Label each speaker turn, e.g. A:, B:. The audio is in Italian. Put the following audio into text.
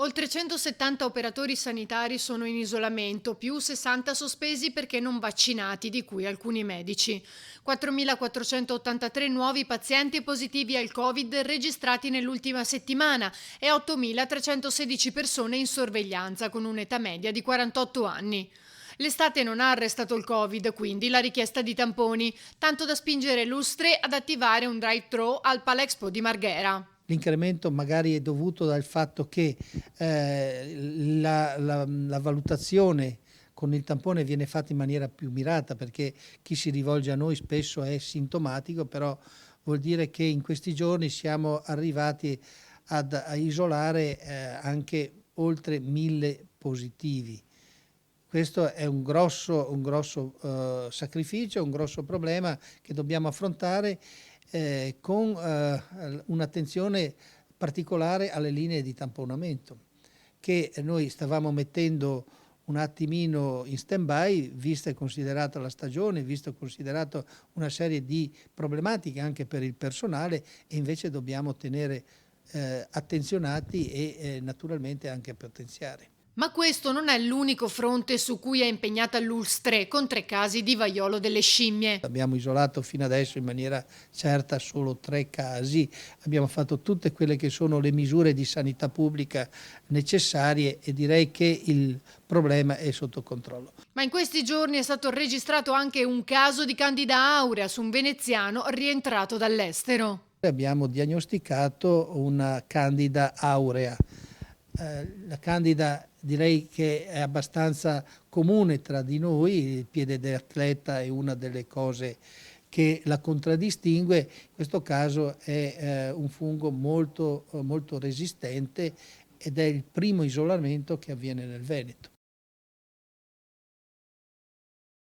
A: Oltre 170 operatori sanitari sono in isolamento, più 60 sospesi perché non vaccinati, di cui alcuni medici. 4.483 nuovi pazienti positivi al Covid registrati nell'ultima settimana e 8.316 persone in sorveglianza con un'età media di 48 anni. L'estate non ha arrestato il Covid, quindi la richiesta di tamponi, tanto da spingere Lustre ad attivare un drive-thru al Palexpo di Marghera.
B: L'incremento magari è dovuto dal fatto che la valutazione con il tampone viene fatta in maniera più mirata, perché chi si rivolge a noi spesso è sintomatico, però vuol dire che in questi giorni siamo arrivati a isolare anche oltre 1000 positivi. Questo è un grosso sacrificio, un grosso problema che dobbiamo affrontare con un'attenzione particolare alle linee di tamponamento, che noi stavamo mettendo un attimino in stand-by, vista e considerata la stagione, visto e considerato una serie di problematiche anche per il personale, e invece dobbiamo tenere attenzionati e naturalmente anche potenziare.
A: Ma questo non è l'unico fronte su cui è impegnata l'Ulstre, con 3 casi di vaiolo delle scimmie.
B: Abbiamo isolato fino adesso in maniera certa solo 3 casi, abbiamo fatto tutte quelle che sono le misure di sanità pubblica necessarie e direi che il problema è sotto controllo.
A: Ma in questi giorni è stato registrato anche un caso di Candida aurea su un veneziano rientrato dall'estero.
B: Abbiamo diagnosticato una Candida aurea. La Candida direi che è abbastanza comune tra di noi, il piede d'atleta è una delle cose che la contraddistingue. In questo caso è un fungo molto resistente ed è il primo isolamento che avviene nel Veneto.